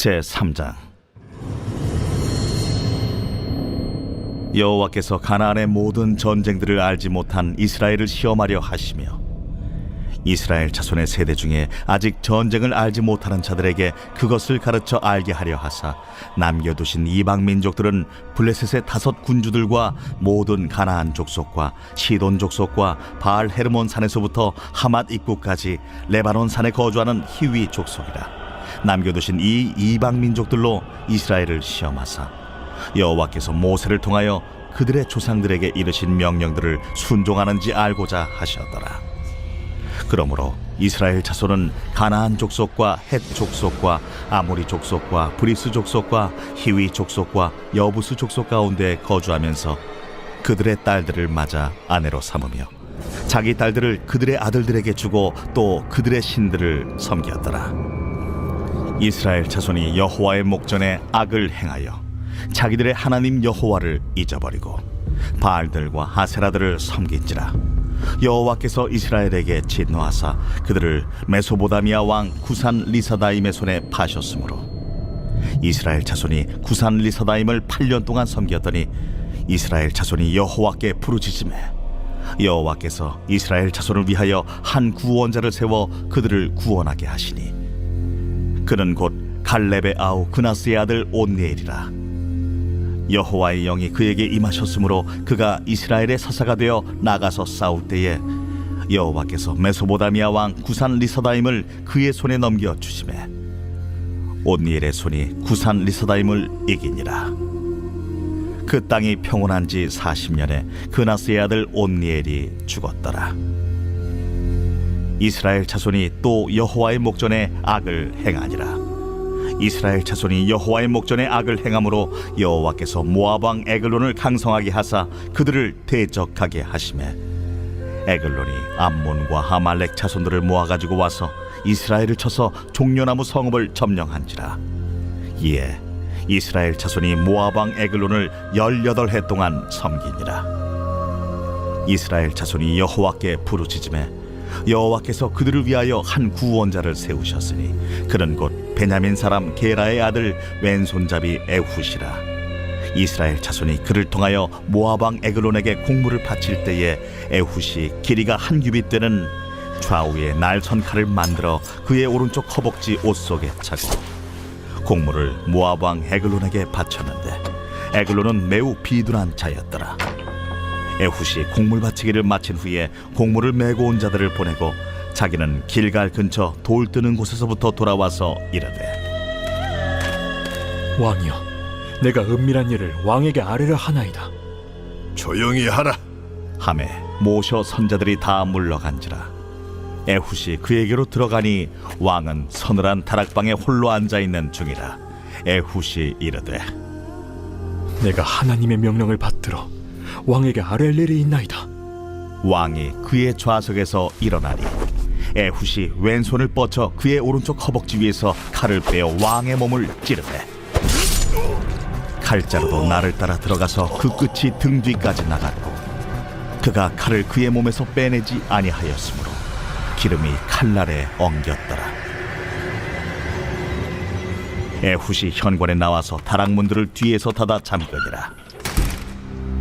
제3장. 여호와께서 가나안의 모든 전쟁들을 알지 못한 이스라엘을 시험하려 하시며 이스라엘 자손의 세대 중에 아직 전쟁을 알지 못하는 자들에게 그것을 가르쳐 알게 하려 하사 남겨두신 이방 민족들은 블레셋의 5 군주들과 모든 가나안 족속과 시돈 족속과 바알 헤르몬 산에서부터 하맛 입구까지 레바논 산에 거주하는 히위 족속이라. 남겨두신 이 이방 민족들로 이스라엘을 시험하사 여호와께서 모세를 통하여 그들의 조상들에게 이르신 명령들을 순종하는지 알고자 하셨더라. 그러므로 이스라엘 자손은 가나안 족속과 헷 족속과 아모리 족속과 브리스 족속과 히위 족속과 여부스 족속 가운데 거주하면서 그들의 딸들을 맞아 아내로 삼으며 자기 딸들을 그들의 아들들에게 주고 또 그들의 신들을 섬겼더라. 이스라엘 자손이 여호와의 목전에 악을 행하여 자기들의 하나님 여호와를 잊어버리고 바알들과 아세라들을 섬긴지라. 여호와께서 이스라엘에게 진노하사 그들을 메소보다미아 왕 구산 리사다임의 손에 파셨으므로 이스라엘 자손이 구산 리사다임을 8년 동안 섬겼더니 이스라엘 자손이 여호와께 부르짖으매 여호와께서 이스라엘 자손을 위하여 한 구원자를 세워 그들을 구원하게 하시니 그는 곧 갈렙의 아우 그나스의 아들 온니엘이라. 여호와의 영이 그에게 임하셨으므로 그가 이스라엘의 사사가 되어 나가서 싸울 때에 여호와께서 메소보다미아 왕 구산 리사다임을 그의 손에 넘겨 주시매 온니엘의 손이 구산 리사다임을 이기니라. 그 땅이 평온한 지 40년에 그나스의 아들 온니엘이 죽었더라. 이스라엘 자손이 또 여호와의 목전에 악을 행하니라. 이스라엘 자손이 여호와의 목전에 악을 행함으로 여호와께서 모압 왕 에글론을 강성하게 하사 그들을 대적하게 하시매 에글론이 암몬과 아말렉 자손들을 모아가지고 와서 이스라엘을 쳐서 종려나무 성읍을 점령한지라. 이에 이스라엘 자손이 모압 왕 에글론을 18해 동안 섬기니라. 이스라엘 자손이 여호와께 부르짖으매 여호와께서 그들을 위하여 한 구원자를 세우셨으니 그는 곧 베냐민 사람 게라의 아들 왼손잡이 에훗이라. 이스라엘 자손이 그를 통하여 모압 왕 에글론에게 공물을 바칠 때에 에훗이 길이가 1규빗 되는 좌우에 날선 칼을 만들어 그의 오른쪽 허벅지 옷 속에 차고 공물을 모압 왕 에글론에게 바쳤는데 에글론은 매우 비둔한 자였더라. 에훗이 공물 바치기를 마친 후에 공물을 메고 온 자들을 보내고 자기는 길갈 근처 돌 뜨는 곳에서부터 돌아와서 이르되 왕이여, 내가 은밀한 일을 왕에게 아뢰려 하나이다. 조용히 하라. 하매 모셔 선자들이 다 물러간지라. 에훗이 그에게로 들어가니 왕은 서늘한 다락방에 홀로 앉아있는 중이라. 에훗이 이르되 내가 하나님의 명령을 받들어 왕에게 아뢰할 일이 있나이다. 왕이 그의 좌석에서 일어나니 에훗이 왼손을 뻗쳐 그의 오른쪽 허벅지 위에서 칼을 빼어 왕의 몸을 찌르되 칼자루도 나를 따라 들어가서 그 끝이 등 뒤까지 나갔고 그가 칼을 그의 몸에서 빼내지 아니하였으므로 기름이 칼날에 엉겼더라. 에훗이 현관에 나와서 다락문들을 뒤에서 닫아 잠그니라.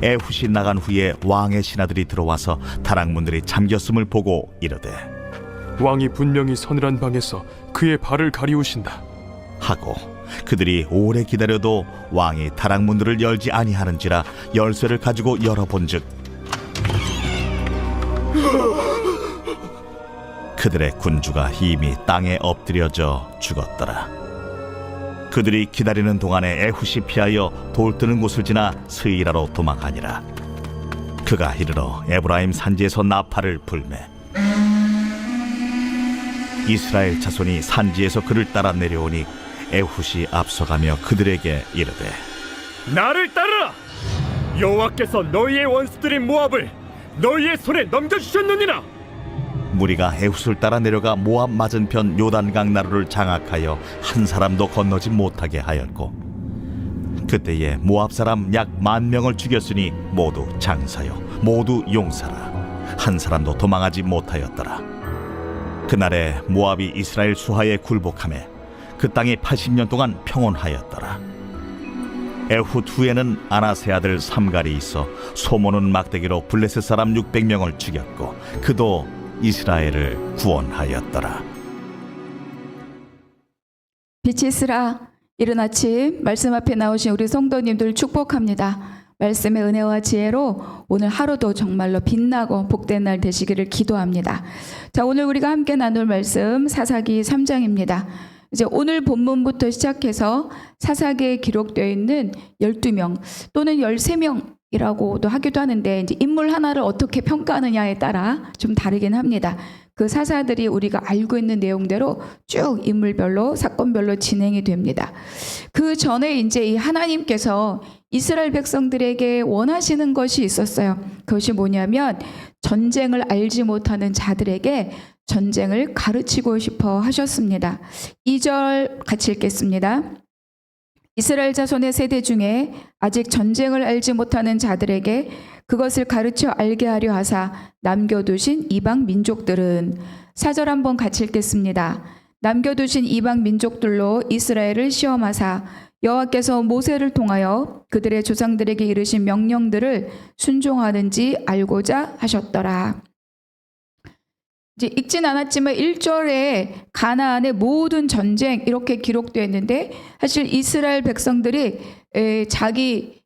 에훗이 나간 후에 왕의 신하들이 들어와서 다락문들이 잠겼음을 보고 이르되 왕이 분명히 서늘한 방에서 그의 발을 가리우신다 하고 그들이 오래 기다려도 왕이 다락문들을 열지 아니하는지라 열쇠를 가지고 열어본즉 그들의 군주가 이미 땅에 엎드려져 죽었더라. 그들이 기다리는 동안에 에훗이 피하여 돌 뜨는 곳을 지나 스이라로 도망하니라. 그가 이르러 에브라임 산지에서 나팔을 불매 이스라엘 자손이 산지에서 그를 따라 내려오니 에훗이 앞서가며 그들에게 이르되 나를 따르라. 여호와께서 너희의 원수들인 모압을 너희의 손에 넘겨주셨느니라. 무리가 에훗을 따라 내려가 모압 맞은편 요단강 나루를 장악하여 한 사람도 건너지 못하게 하였고 그때에 모압 사람 약 10,000명을 죽였으니 모두 장사요 모두 용사라. 한 사람도 도망하지 못하였더라. 그날에 모압이 이스라엘 수하에 굴복하매 그 땅이 80년 동안 평온하였더라. 에훗 후에는 아나세 아들 삼갈이 있어 소모는 막대기로 블레셋 사람 600명을 죽였고 그도 이스라엘을 구원하였더라. 빛이 있으라. 이른 아침 말씀 앞에 나오신 우리 성도님들 축복합니다. 말씀의 은혜와 지혜로 오늘 하루도 정말로 빛나고 복된 날 되시기를 기도합니다. 자, 오늘 우리가 함께 나눌 말씀 사사기 3장입니다. 이제 오늘 본문부터 시작해서 사사기에 기록되어 있는 12명 또는 13명이라고도 하기도 하는데 이제 인물 하나를 어떻게 평가하느냐에 따라 좀 다르긴 합니다. 그 사사들이 우리가 알고 있는 내용대로 쭉 인물별로 사건별로 진행이 됩니다. 그 전에 이제 이 하나님께서 이스라엘 백성들에게 원하시는 것이 있었어요. 그것이 뭐냐면 전쟁을 알지 못하는 자들에게 전쟁을 가르치고 싶어 하셨습니다. 2절 같이 읽겠습니다. 이스라엘 자손의 세대 중에 아직 전쟁을 알지 못하는 자들에게 그것을 가르쳐 알게 하려 하사 남겨두신 이방 민족들은 4절 한번 같이 읽겠습니다. 남겨두신 이방 민족들로 이스라엘을 시험하사 여호와께서 모세를 통하여 그들의 조상들에게 이르신 명령들을 순종하는지 알고자 하셨더라. 이제 읽진 않았지만 1절에 가나안의 모든 전쟁 이렇게 기록되어 있는데 사실 이스라엘 백성들이 자기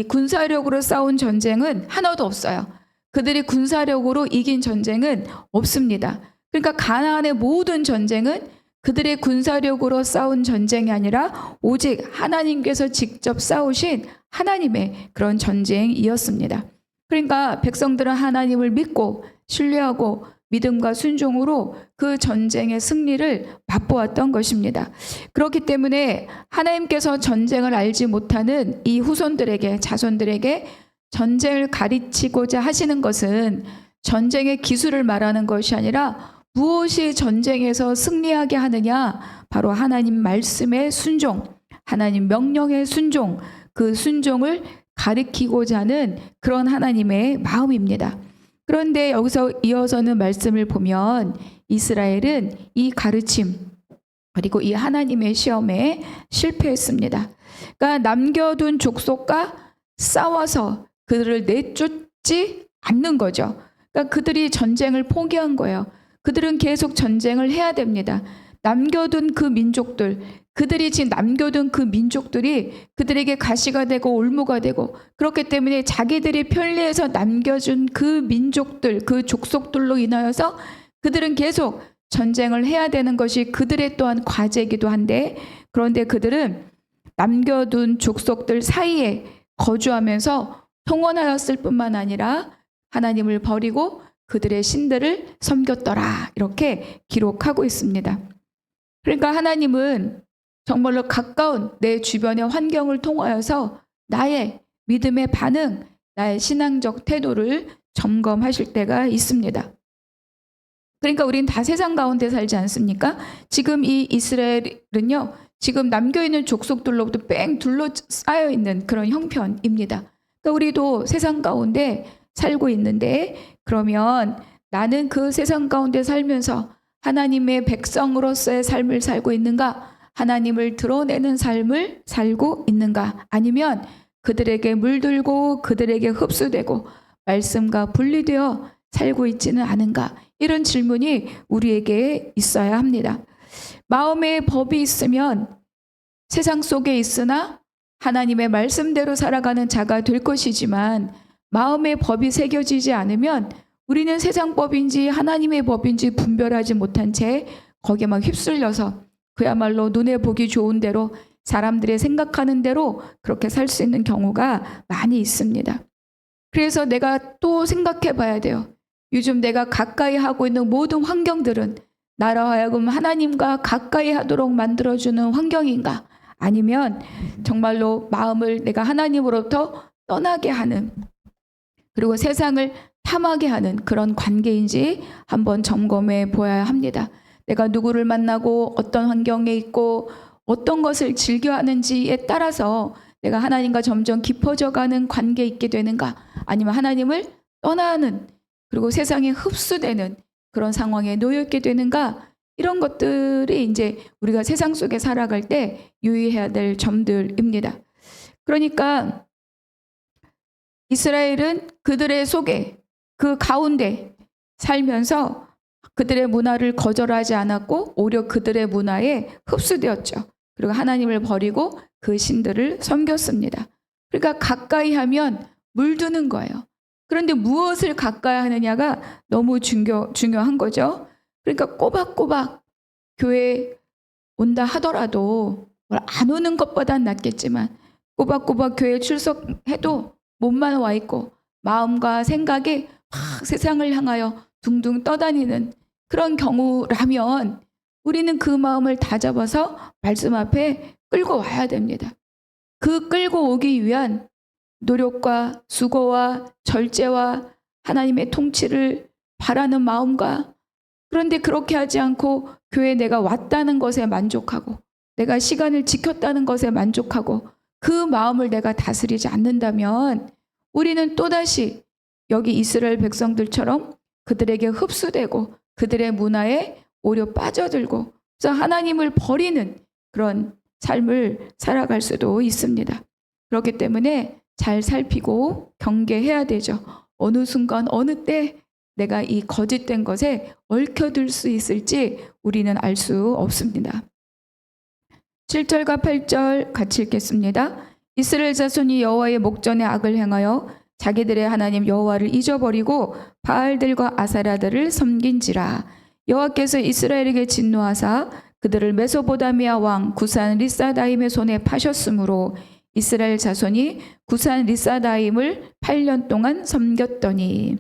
군사력으로 싸운 전쟁은 하나도 없어요. 그들이 군사력으로 이긴 전쟁은 없습니다. 그러니까 가나안의 모든 전쟁은 그들의 군사력으로 싸운 전쟁이 아니라 오직 하나님께서 직접 싸우신 하나님의 그런 전쟁이었습니다. 그러니까 백성들은 하나님을 믿고 신뢰하고 믿음과 순종으로 그 전쟁의 승리를 맛보았던 것입니다. 그렇기 때문에 하나님께서 전쟁을 알지 못하는 이 후손들에게, 자손들에게 전쟁을 가르치고자 하시는 것은 전쟁의 기술을 말하는 것이 아니라 무엇이 전쟁에서 승리하게 하느냐? 바로 하나님 말씀의 순종, 하나님 명령의 순종, 그 순종을 가르치고자 하는 그런 하나님의 마음입니다. 그런데 여기서 이어서는 말씀을 보면 이스라엘은 이 가르침 그리고 이 하나님의 시험에 실패했습니다. 그러니까 남겨둔 족속과 싸워서 그들을 내쫓지 않는 거죠. 그러니까 그들이 전쟁을 포기한 거예요. 그들은 계속 전쟁을 해야 됩니다. 남겨둔 그 민족들, 그들이 지금 남겨둔 그 민족들이 그들에게 가시가 되고 올무가 되고 그렇기 때문에 자기들이 편리해서 남겨준 그 민족들, 그 족속들로 인하여서 그들은 계속 전쟁을 해야 되는 것이 그들의 또한 과제이기도 한데 그런데 그들은 남겨둔 족속들 사이에 거주하면서 통원하였을 뿐만 아니라 하나님을 버리고 그들의 신들을 섬겼더라 이렇게 기록하고 있습니다. 그러니까 하나님은 정말로 가까운 내 주변의 환경을 통하여서 나의 믿음의 반응, 나의 신앙적 태도를 점검하실 때가 있습니다. 그러니까 우린 다 세상 가운데 살지 않습니까? 지금 이 이스라엘은요, 지금 남겨있는 족속들로부터 뺑 둘러싸여 있는 그런 형편입니다. 그러니까 우리도 세상 가운데 살고 있는데 그러면 나는 그 세상 가운데 살면서 하나님의 백성으로서의 삶을 살고 있는가? 하나님을 드러내는 삶을 살고 있는가? 아니면 그들에게 물들고 그들에게 흡수되고 말씀과 분리되어 살고 있지는 않은가? 이런 질문이 우리에게 있어야 합니다. 마음의 법이 있으면 세상 속에 있으나 하나님의 말씀대로 살아가는 자가 될 것이지만 마음의 법이 새겨지지 않으면 우리는 세상 법인지 하나님의 법인지 분별하지 못한 채 거기에 막 휩쓸려서 그야말로 눈에 보기 좋은 대로 사람들의 생각하는 대로 그렇게 살 수 있는 경우가 많이 있습니다. 그래서 내가 또 생각해 봐야 돼요. 요즘 내가 가까이 하고 있는 모든 환경들은 나로 하여금 하나님과 가까이 하도록 만들어주는 환경인가? 아니면 정말로 마음을 내가 하나님으로부터 떠나게 하는 그리고 세상을 탐하게 하는 그런 관계인지 한번 점검해 보아야 합니다. 내가 누구를 만나고 어떤 환경에 있고 어떤 것을 즐겨하는지에 따라서 내가 하나님과 점점 깊어져가는 관계에 있게 되는가 아니면 하나님을 떠나는 그리고 세상에 흡수되는 그런 상황에 놓여 있게 되는가 이런 것들이 이제 우리가 세상 속에 살아갈 때 유의해야 될 점들입니다. 그러니까 이스라엘은 그들의 속에 그 가운데 살면서 그들의 문화를 거절하지 않았고 오히려 그들의 문화에 흡수되었죠. 그리고 하나님을 버리고 그 신들을 섬겼습니다. 그러니까 가까이 하면 물드는 거예요. 그런데 무엇을 가까이 하느냐가 너무 중요한 거죠. 그러니까 꼬박꼬박 교회에 온다 하더라도 안 오는 것보단 낫겠지만 꼬박꼬박 교회에 출석해도 몸만 와 있고 마음과 생각이 막 세상을 향하여 둥둥 떠다니는 그런 경우라면 우리는 그 마음을 다잡아서 말씀 앞에 끌고 와야 됩니다. 그 끌고 오기 위한 노력과 수고와 절제와 하나님의 통치를 바라는 마음과 그런데 그렇게 하지 않고 교회에 내가 왔다는 것에 만족하고 내가 시간을 지켰다는 것에 만족하고 그 마음을 내가 다스리지 않는다면 우리는 또다시 여기 이스라엘 백성들처럼 그들에게 흡수되고 그들의 문화에 오히려 빠져들고 그래서 하나님을 버리는 그런 삶을 살아갈 수도 있습니다. 그렇기 때문에 잘 살피고 경계해야 되죠. 어느 순간 어느 때 내가 이 거짓된 것에 얽혀들 수 있을지 우리는 알 수 없습니다. 7절과 8절 같이 읽겠습니다. 이스라엘 자손이 여호와의 목전에 악을 행하여 자기들의 하나님 여호와를 잊어버리고 바알들과 아사라들을 섬긴지라. 여호와께서 이스라엘에게 진노하사 그들을 메소보다미아 왕 구산 리사다임의 손에 파셨으므로 이스라엘 자손이 구산 리사다임을 8년 동안 섬겼더니.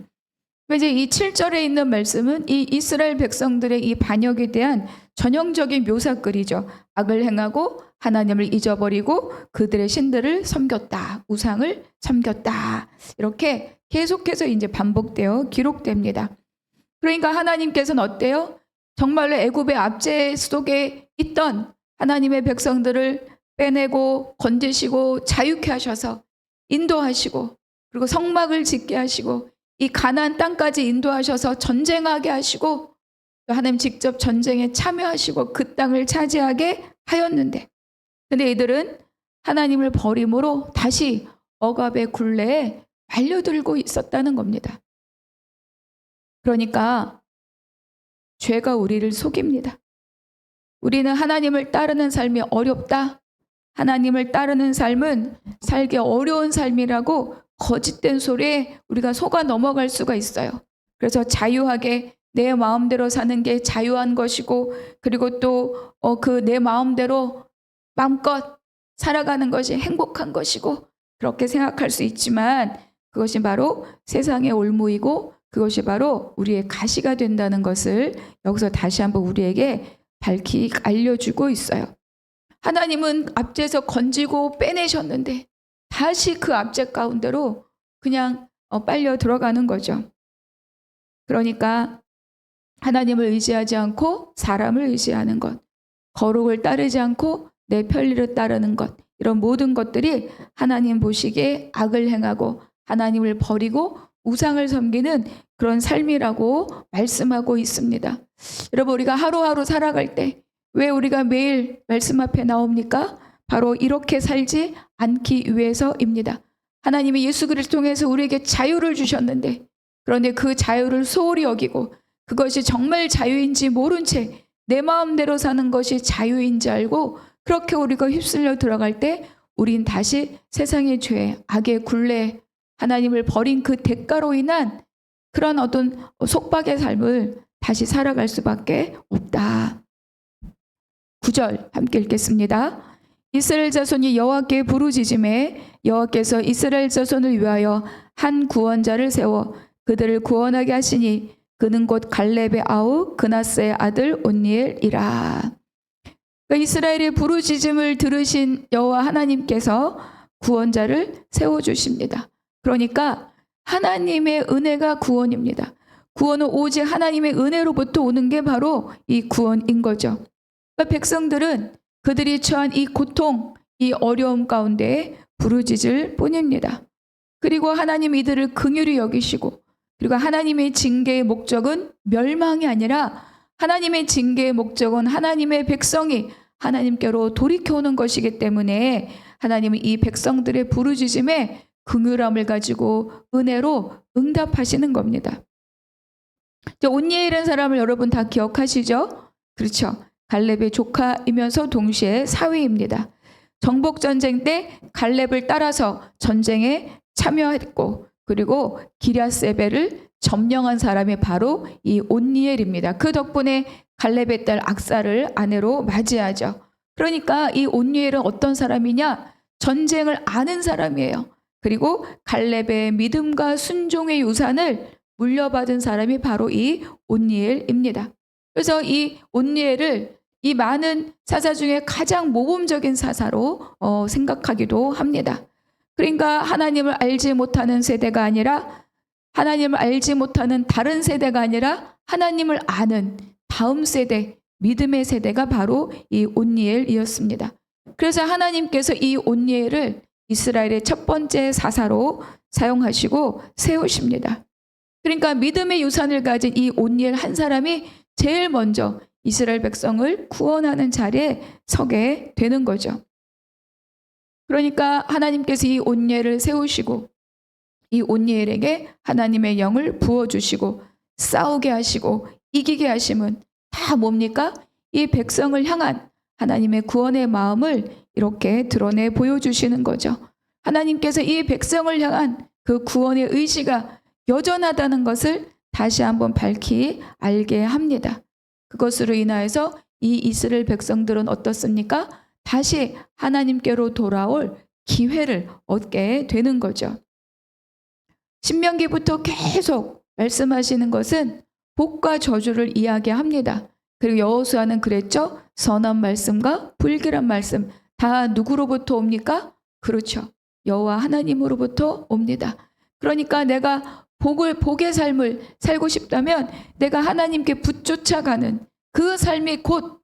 이제 이 7절에 있는 말씀은 이 이스라엘 백성들의 이 반역에 대한 전형적인 묘사글이죠. 악을 행하고 하나님을 잊어버리고 그들의 신들을 섬겼다. 우상을 섬겼다. 이렇게 계속해서 이제 반복되어 기록됩니다. 그러니까 하나님께서는 어때요? 정말로 애굽의 압제 속에 있던 하나님의 백성들을 빼내고 건지시고 자유케 하셔서 인도하시고 그리고 성막을 짓게 하시고 이 가나안 땅까지 인도하셔서 전쟁하게 하시고 또 하나님 직접 전쟁에 참여하시고 그 땅을 차지하게 하였는데 근데 이들은 하나님을 버림으로 다시 억압의 굴레에 말려들고 있었다는 겁니다. 그러니까 죄가 우리를 속입니다. 우리는 하나님을 따르는 삶이 어렵다. 하나님을 따르는 삶은 살기 어려운 삶이라고 거짓된 소리에 우리가 속아 넘어갈 수가 있어요. 그래서 자유하게 내 마음대로 사는 게 자유한 것이고 그리고 또 그 내 마음대로 마음껏 살아가는 것이 행복한 것이고 그렇게 생각할 수 있지만 그것이 바로 세상의 올무이고 그것이 바로 우리의 가시가 된다는 것을 여기서 다시 한번 우리에게 밝히 알려주고 있어요. 하나님은 압제에서 건지고 빼내셨는데 다시 그 압제 가운데로 그냥 빨려 들어가는 거죠. 그러니까 하나님을 의지하지 않고 사람을 의지하는 것, 거룩을 따르지 않고 내 편리를 따르는 것, 이런 모든 것들이 하나님 보시기에 악을 행하고 하나님을 버리고 우상을 섬기는 그런 삶이라고 말씀하고 있습니다. 여러분 우리가 하루하루 살아갈 때 왜 우리가 매일 말씀 앞에 나옵니까? 바로 이렇게 살지 않기 위해서입니다. 하나님이 예수 그리스도를 통해서 우리에게 자유를 주셨는데 그런데 그 자유를 소홀히 여기고 그것이 정말 자유인지 모른 채 내 마음대로 사는 것이 자유인지 알고 그렇게 우리가 휩쓸려 들어갈 때 우린 다시 세상의 죄, 악의 굴레, 하나님을 버린 그 대가로 인한 그런 어떤 속박의 삶을 다시 살아갈 수밖에 없다. 9절 함께 읽겠습니다. 이스라엘 자손이 여호와께 부르짖음에 여호와께서 이스라엘 자손을 위하여 한 구원자를 세워 그들을 구원하게 하시니 그는 곧 갈렙의 아우 그나스의 아들 온니엘이라. 그러니까 이스라엘의 부르짖음을 들으신 여호와 하나님께서 구원자를 세워주십니다. 그러니까 하나님의 은혜가 구원입니다. 구원은 오직 하나님의 은혜로부터 오는 게 바로 이 구원인 거죠. 그러니까 백성들은 그들이 처한 이 고통, 이 어려움 가운데 부르짖을 뿐입니다. 그리고 하나님 이들을 긍휼히 여기시고 그리고 하나님의 징계의 목적은 멸망이 아니라 하나님의 징계의 목적은 하나님의 백성이 하나님께로 돌이켜오는 것이기 때문에 하나님은 이 백성들의 부르짖음에 긍휼함을 가지고 은혜로 응답하시는 겁니다. 온니엘이라는 사람을 여러분 다 기억하시죠? 그렇죠. 갈렙의 조카이면서 동시에 사위입니다. 정복전쟁 때 갈렙을 따라서 전쟁에 참여했고 그리고 기랴세벨을 점령한 사람이 바로 이 온니엘입니다. 그 덕분에 갈렙의 딸 악사를 아내로 맞이하죠. 그러니까 이 온니엘은 어떤 사람이냐? 전쟁을 아는 사람이에요. 그리고 갈렙의 믿음과 순종의 유산을 물려받은 사람이 바로 이 온니엘입니다. 그래서 이 온니엘을 이 많은 사사 중에 가장 모범적인 사사로 생각하기도 합니다. 그러니까 하나님을 알지 못하는 세대가 아니라 하나님을 알지 못하는 다른 세대가 아니라 하나님을 아는 다음 세대, 믿음의 세대가 바로 이 온니엘이었습니다. 그래서 하나님께서 이 온니엘을 이스라엘의 첫 번째 사사로 사용하시고 세우십니다. 그러니까 믿음의 유산을 가진 이 온니엘 한 사람이 제일 먼저 이스라엘 백성을 구원하는 자리에 서게 되는 거죠. 그러니까 하나님께서 이 온니엘을 세우시고 이 온니엘에게 하나님의 영을 부어주시고 싸우게 하시고 이기게 하심은 다 뭡니까? 이 백성을 향한 하나님의 구원의 마음을 이렇게 드러내 보여주시는 거죠. 하나님께서 이 백성을 향한 그 구원의 의지가 여전하다는 것을 다시 한번 밝히 알게 합니다. 그것으로 인하여서 이 이스라엘 백성들은 어떻습니까? 다시 하나님께로 돌아올 기회를 얻게 되는 거죠. 신명기부터 계속 말씀하시는 것은 복과 저주를 이야기합니다. 그리고 여호수아는 그랬죠. 선한 말씀과 불길한 말씀 다 누구로부터 옵니까? 그렇죠. 여호와 하나님으로부터 옵니다. 그러니까 내가 복의 삶을 살고 싶다면 내가 하나님께 붙쫓아가는 그 삶이 곧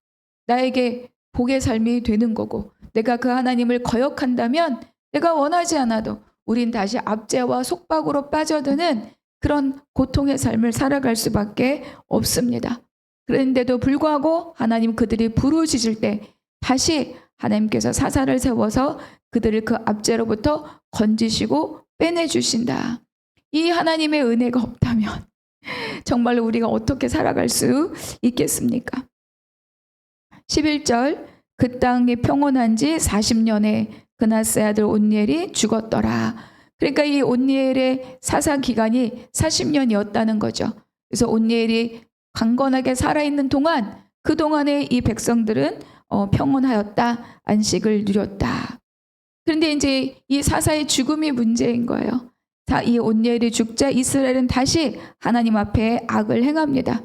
나에게 복의 삶이 되는 거고 내가 그 하나님을 거역한다면 내가 원하지 않아도 우린 다시 압제와 속박으로 빠져드는 그런 고통의 삶을 살아갈 수밖에 없습니다. 그런데도 불구하고 하나님 그들이 부르짖을 때 다시 하나님께서 사사를 세워서 그들을 그 압제로부터 건지시고 빼내주신다. 이 하나님의 은혜가 없다면 정말로 우리가 어떻게 살아갈 수 있겠습니까? 11절 그 땅이 평온한 지 40년에 그나스의 아들 온니엘이 죽었더라. 그러니까 이 온니엘의 사사 기간이 40년이었다는 거죠. 그래서 온니엘이 강건하게 살아있는 동안 그동안에 이 백성들은 평온하였다. 안식을 누렸다. 그런데 이제 이 사사의 죽음이 문제인 거예요. 자, 이 온니엘이 죽자 이스라엘은 다시 하나님 앞에 악을 행합니다.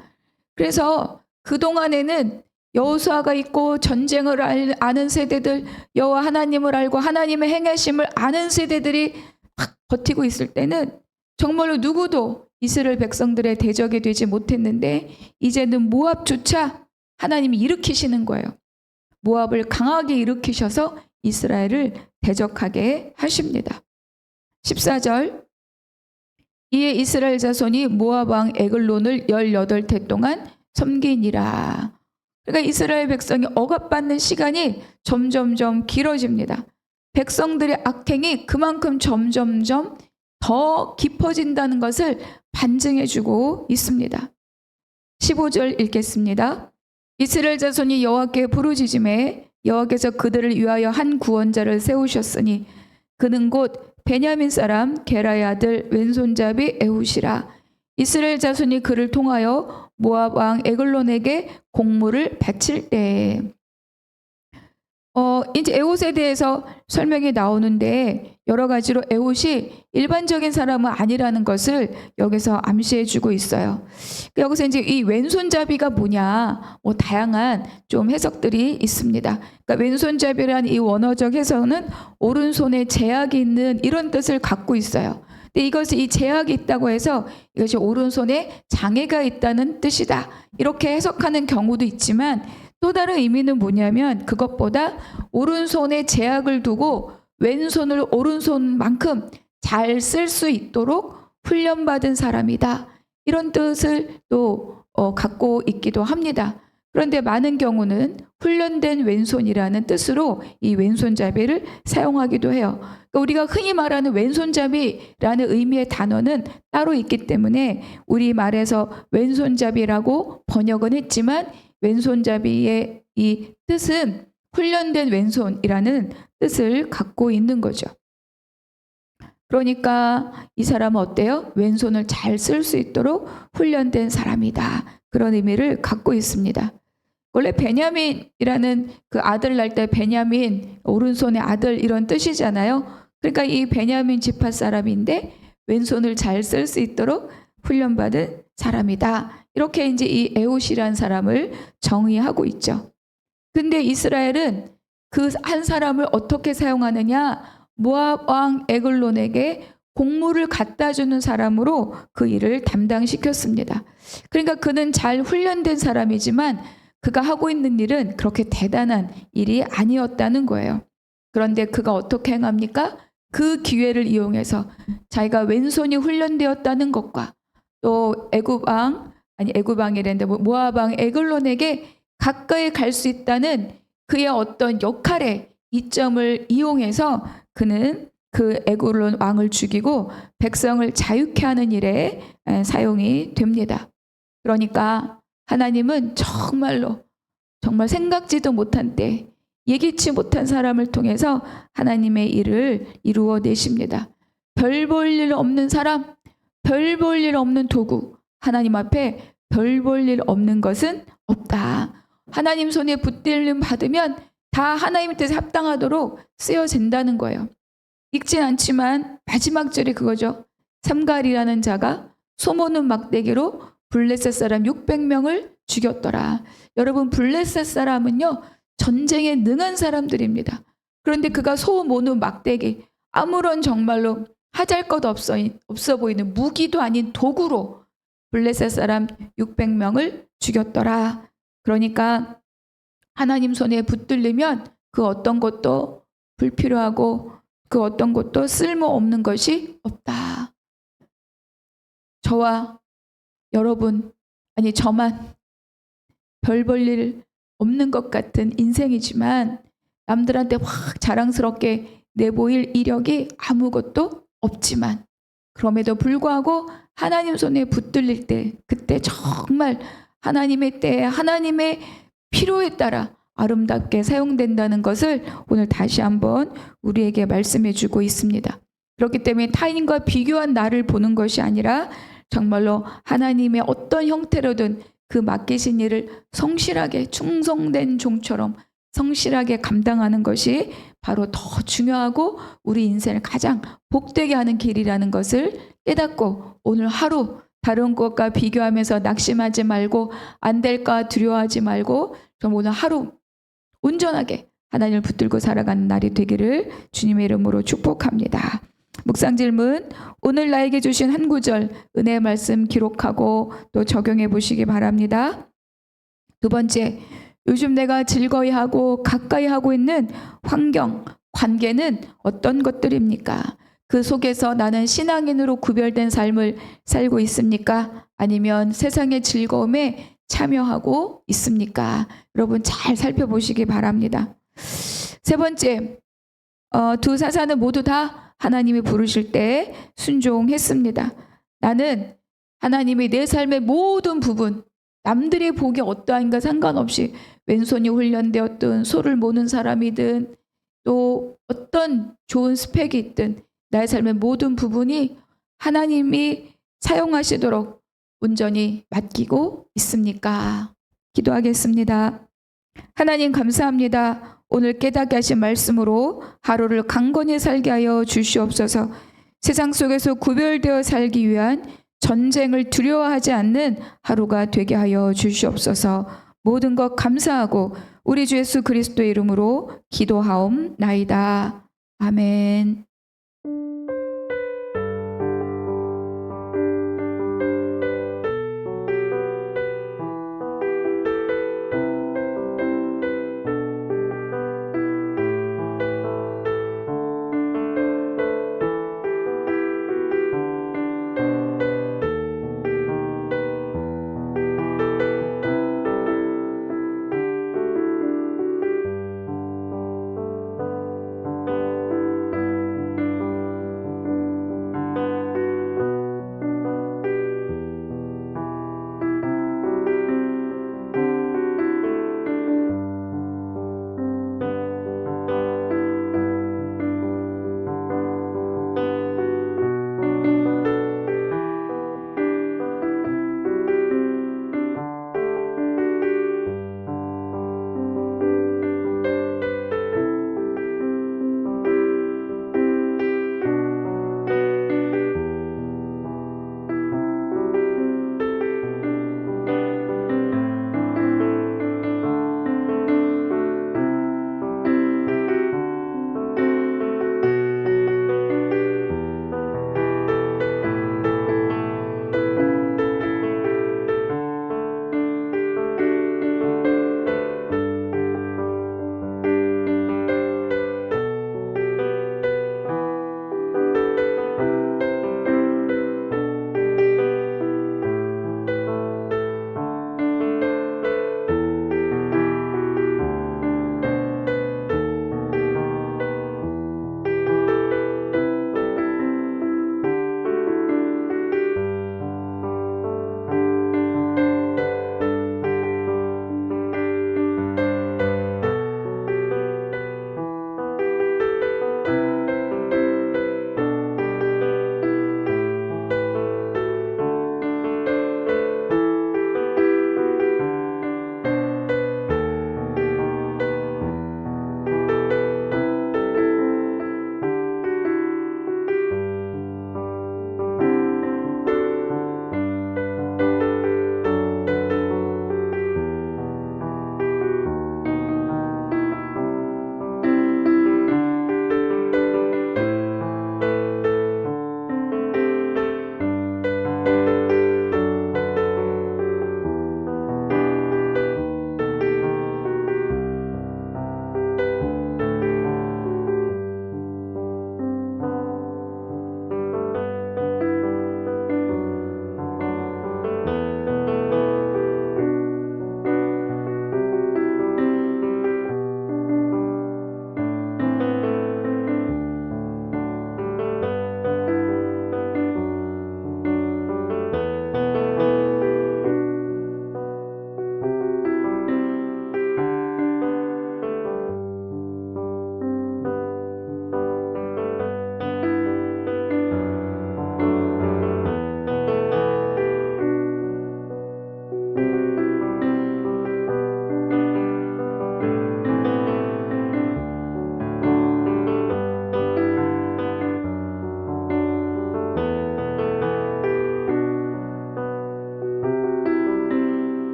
그래서 그동안에는 여호수아가 있고 전쟁을 아는 세대들, 여호와 하나님을 알고 하나님의 행하심을 아는 세대들이 막 버티고 있을 때는 정말로 누구도 이스라엘 백성들의 대적이 되지 못했는데 이제는 모압조차 하나님이 일으키시는 거예요. 모압을 강하게 일으키셔서 이스라엘을 대적하게 하십니다. 14절 이에 이스라엘 자손이 모압 왕 에글론을 18해 동안 섬기니라. 그러니까 이스라엘 백성이 억압받는 시간이 점점점 길어집니다. 백성들의 악행이 그만큼 점점점 더 깊어진다는 것을 반증해주고 있습니다. 15절 읽겠습니다. 이스라엘 자손이 여호와께 부르짖음에 여호와께서 그들을 위하여 한 구원자를 세우셨으니 그는 곧 베냐민 사람 게라의 아들 왼손잡이 에훗이라. 이스라엘 자손이 그를 통하여 모압 왕 에글론에게 공물을 바칠 때 이제 에훗에 대해서 설명이 나오는데 여러 가지로 에훗이 일반적인 사람은 아니라는 것을 여기서 암시해주고 있어요. 여기서 이제 이 왼손잡이가 뭐냐, 다양한 좀 해석들이 있습니다. 그러니까 왼손잡이라는 이 원어적 해석은 오른손에 제약이 있는 이런 뜻을 갖고 있어요. 근데 이것이 이 제약이 있다고 해서 이것이 오른손에 장애가 있다는 뜻이다. 이렇게 해석하는 경우도 있지만 또 다른 의미는 뭐냐면 그것보다 오른손에 제약을 두고 왼손을 오른손만큼 잘 쓸 수 있도록 훈련받은 사람이다. 이런 뜻을 또 갖고 있기도 합니다. 그런데 많은 경우는 훈련된 왼손이라는 뜻으로 이 왼손잡이를 사용하기도 해요. 그러니까 우리가 흔히 말하는 왼손잡이라는 의미의 단어는 따로 있기 때문에 우리말에서 왼손잡이라고 번역은 했지만 왼손잡이의 이 뜻은 훈련된 왼손이라는 뜻을 갖고 있는 거죠. 그러니까 이 사람은 어때요? 왼손을 잘 쓸 수 있도록 훈련된 사람이다. 그런 의미를 갖고 있습니다. 원래 베냐민이라는 그 아들 날 때 베냐민, 오른손의 아들 이런 뜻이잖아요. 그러니까 이 베냐민 지파 사람인데 왼손을 잘 쓸 수 있도록 훈련받은 사람이다. 이렇게 이제 이 에훗이라는 사람을 정의하고 있죠. 근데 이스라엘은 그 한 사람을 어떻게 사용하느냐? 모압 왕 에글론에게 곡물을 갖다 주는 사람으로 그 일을 담당시켰습니다. 그러니까 그는 잘 훈련된 사람이지만 그가 하고 있는 일은 그렇게 대단한 일이 아니었다는 거예요. 그런데 그가 어떻게 행합니까? 그 기회를 이용해서 자기가 왼손이 훈련되었다는 것과 또 애굽 왕이랬는데 모압 왕 에글론에게 가까이 갈 수 있다는 그의 어떤 역할의 이점을 이용해서 그는 그 에글론 왕을 죽이고 백성을 자유케 하는 일에 사용이 됩니다. 그러니까 하나님은 정말 생각지도 못한 때 예기치 못한 사람을 통해서 하나님의 일을 이루어내십니다. 별 볼 일 없는 사람, 별 볼 일 없는 도구, 하나님 앞에 별 볼 일 없는 것은 없다. 하나님 손에 붙들림 받으면 다 하나님의 뜻에 합당하도록 쓰여진다는 거예요. 읽진 않지만 마지막 절이 그거죠. 삼갈이라는 자가 소모는 막대기로 블레셋 사람 600명을 죽였더라. 여러분, 블레셋 사람은요 전쟁에 능한 사람들입니다. 그런데 그가 소모는 막대기, 아무런 정말로 하잘것 없어 보이는 무기도 아닌 도구로 블레셋 사람 600명을 죽였더라. 그러니까 하나님 손에 붙들리면 그 어떤 것도 불필요하고 그 어떤 것도 쓸모없는 것이 없다. 저와 여러분, 아니 저만 별 볼 일 없는 것 같은 인생이지만 남들한테 확 자랑스럽게 내보일 이력이 아무것도 없지만 그럼에도 불구하고 하나님 손에 붙들릴 때 그때 정말 하나님의 때에 하나님의 필요에 따라 아름답게 사용된다는 것을 오늘 다시 한번 우리에게 말씀해 주고 있습니다. 그렇기 때문에 타인과 비교한 나를 보는 것이 아니라 정말로 하나님의 어떤 형태로든 그 맡기신 일을 성실하게 충성된 종처럼 성실하게 감당하는 것이 바로 더 중요하고 우리 인생을 가장 복되게 하는 길이라는 것을 깨닫고 오늘 하루 다른 것과 비교하면서 낙심하지 말고 안 될까 두려워하지 말고 좀 오늘 하루 온전하게 하나님을 붙들고 살아가는 날이 되기를 주님의 이름으로 축복합니다. 묵상 질문, 오늘 나에게 주신 한 구절 은혜의 말씀 기록하고 또 적용해 보시기 바랍니다. 두 번째, 요즘 내가 즐거워하고 가까이 하고 있는 환경, 관계는 어떤 것들입니까? 그 속에서 나는 신앙인으로 구별된 삶을 살고 있습니까? 아니면 세상의 즐거움에 참여하고 있습니까? 여러분 잘 살펴보시기 바랍니다. 세 번째, 두 사사는 모두 다 하나님이 부르실 때 순종했습니다. 나는 하나님이 내 삶의 모든 부분, 남들이 보기 어떠한가 상관없이 왼손이 훈련되었든 소를 모는 사람이든 또 어떤 좋은 스펙이 있든 나의 삶의 모든 부분이 하나님이 사용하시도록 온전히 맡기고 있습니까? 기도하겠습니다. 하나님 감사합니다. 오늘 깨닫게 하신 말씀으로 하루를 강건히 살게 하여 주시옵소서. 세상 속에서 구별되어 살기 위한 전쟁을 두려워하지 않는 하루가 되게 하여 주시옵소서. 모든 것 감사하고 우리 주 예수 그리스도의 이름으로 기도하옵나이다. 아멘.